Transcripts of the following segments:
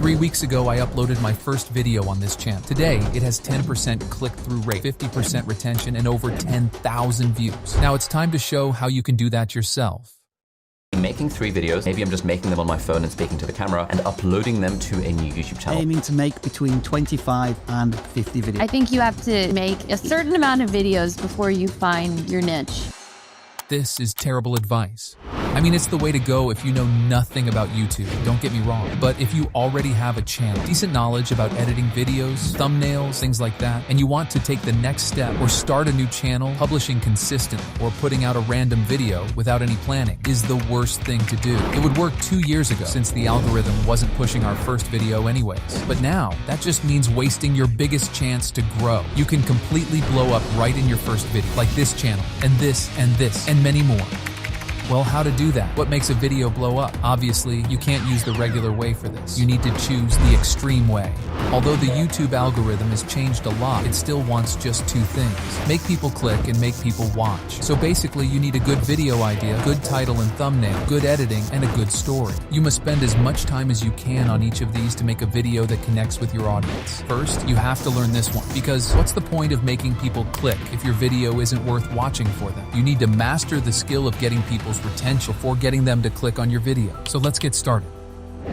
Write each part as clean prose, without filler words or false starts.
3 weeks ago, I uploaded my first video on this channel. Today, it has 10% click-through rate, 50% retention, and over 10,000 views. Now it's time to show how you can do that yourself. Making 3 videos, maybe I'm just making them on my phone and speaking to the camera and uploading them to a new YouTube channel. Aiming to make between 25 and 50 videos. I think you have to make a certain amount of videos before you find your niche. This is terrible advice. I mean, it's the way to go if you know nothing about YouTube, don't get me wrong. But if you already have a channel, decent knowledge about editing videos, thumbnails, things like that, and you want to take the next step or start a new channel, publishing consistently or putting out a random video without any planning is the worst thing to do. It would work 2 years ago since the algorithm wasn't pushing our first video anyways. But now, that just means wasting your biggest chance to grow. You can completely blow up right in your first video, like this channel, and this, and many more. Well, how to do that? What makes a video blow up? Obviously, you can't use the regular way for this. You need to choose the extreme way. Although the YouTube algorithm has changed a lot, it still wants just 2 things. Make people click and make people watch. So basically, you need a good video idea, good title and thumbnail, good editing, and a good story. You must spend as much time as you can on each of these to make a video that connects with your audience. First, you have to learn this one, because what's the point of making people click if your video isn't worth watching for them? You need to master the skill of getting people's retention before getting them to click on your video. So let's get started.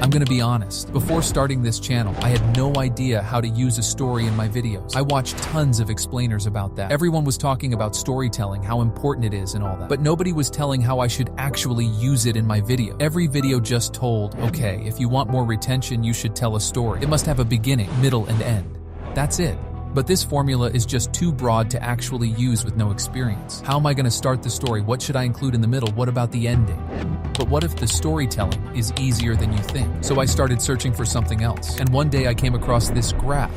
I'm gonna be honest, before starting this channel, I had no idea how to use a story in my videos. I watched tons of explainers about that. Everyone was talking about storytelling, how important it is and all that. But nobody was telling how I should actually use it in my video. Every video just told, okay, if you want more retention, you should tell a story. It must have a beginning, middle, and end. That's it. But this formula is just too broad to actually use with no experience. How am I going to start the story? What should I include in the middle? What about the ending? But what if the storytelling is easier than you think? So I started searching for something else. And one day I came across this graph.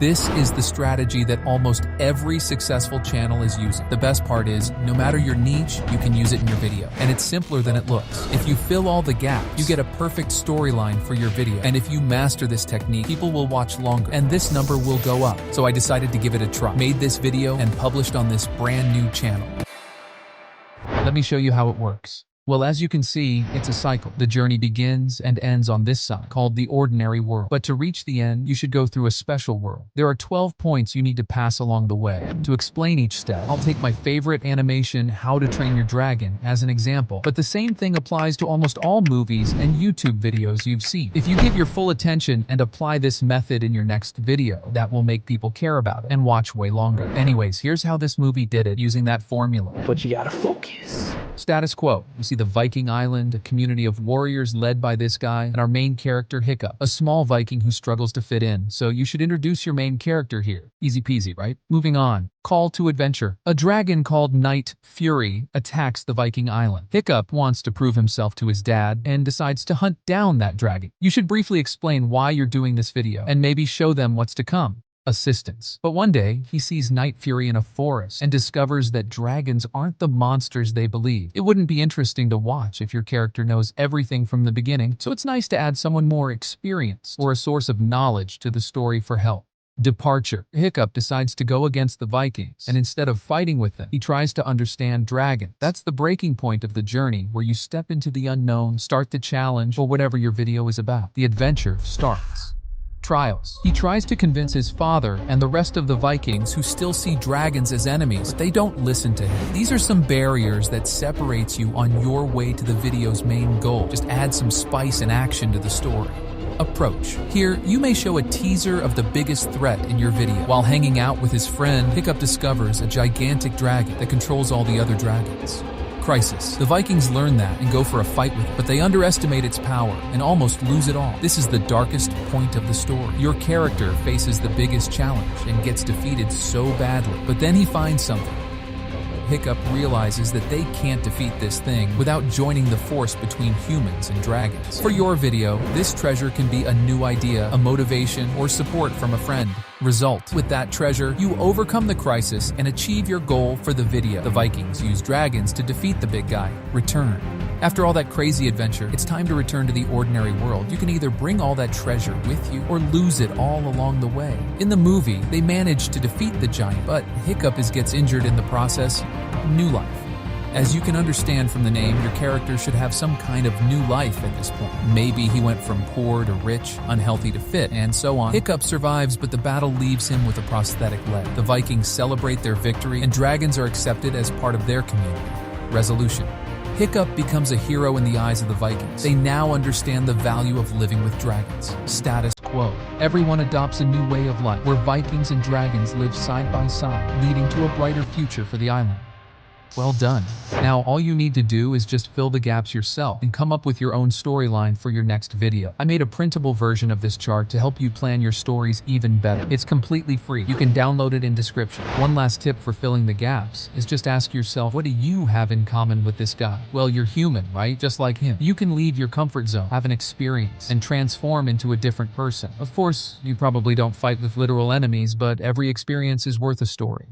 This is the strategy that almost every successful channel is using. The best part is, no matter your niche, you can use it in your video. And it's simpler than it looks. If you fill all the gaps, you get a perfect storyline for your video. And if you master this technique, people will watch longer, and this number will go up. So I decided to give it a try. Made this video and published on this brand new channel. Let me show you how it works. Well, as you can see, it's a cycle. The journey begins and ends on this side, called the ordinary world. But to reach the end, you should go through a special world. There are 12 points you need to pass along the way. To explain each step, I'll take my favorite animation, How to Train Your Dragon, as an example. But the same thing applies to almost all movies and YouTube videos you've seen. If you give your full attention and apply this method in your next video, that will make people care about it and watch way longer. Anyways, here's how this movie did it using that formula. But you gotta focus. Status quo. You see the Viking island, a community of warriors led by this guy, and our main character, Hiccup, a small Viking who struggles to fit in. So you should introduce your main character here. Easy peasy, right? Moving on. Call to adventure. A dragon called Night Fury attacks the Viking island. Hiccup wants to prove himself to his dad and decides to hunt down that dragon. You should briefly explain why you're doing this video and maybe show them what's to come. Assistance. But one day, he sees Night Fury in a forest and discovers that dragons aren't the monsters they believe. It wouldn't be interesting to watch if your character knows everything from the beginning, so it's nice to add someone more experienced or a source of knowledge to the story for help. Departure. Hiccup decides to go against the Vikings, and instead of fighting with them, he tries to understand dragons. That's the breaking point of the journey, where you step into the unknown, start the challenge, or whatever your video is about. The adventure starts. Trials. He tries to convince his father and the rest of the Vikings who still see dragons as enemies, but they don't listen to him. These are some barriers that separates you on your way to the video's main goal. Just add some spice and action to the story. Approach. Here, you may show a teaser of the biggest threat in your video. While hanging out with his friend, Hiccup discovers a gigantic dragon that controls all the other dragons. Crisis. The Vikings learn that and go for a fight with it, but they underestimate its power and almost lose it all. This is the darkest point of the story. Your character faces the biggest challenge and gets defeated so badly, but then he finds something. Hiccup realizes that they can't defeat this thing without joining the force between humans and dragons. For your video, this treasure can be a new idea, a motivation, or support from a friend. Result. With that treasure, you overcome the crisis and achieve your goal for the video. The Vikings use dragons to defeat the big guy. Return. After all that crazy adventure, it's time to return to the ordinary world. You can either bring all that treasure with you or lose it all along the way. In the movie, they manage to defeat the giant, but Hiccup gets injured in the process. New life. As you can understand from the name, your character should have some kind of new life at this point. Maybe he went from poor to rich, unhealthy to fit, and so on. Hiccup survives, but the battle leaves him with a prosthetic leg. The Vikings celebrate their victory, and dragons are accepted as part of their community. Resolution. Hiccup becomes a hero in the eyes of the Vikings. They now understand the value of living with dragons. Status quo. Everyone adopts a new way of life, where Vikings and dragons live side by side, leading to a brighter future for the island. Well done. Now all you need to do is just fill the gaps yourself and come up with your own storyline for your next video. I made a printable version of this chart to help you plan your stories even better. It's completely free. You can download it in description. One last tip for filling the gaps is just ask yourself, what do you have in common with this guy? Well, you're human, right? Just like him. You can leave your comfort zone, have an experience, and transform into a different person. Of course, you probably don't fight with literal enemies, but every experience is worth a story.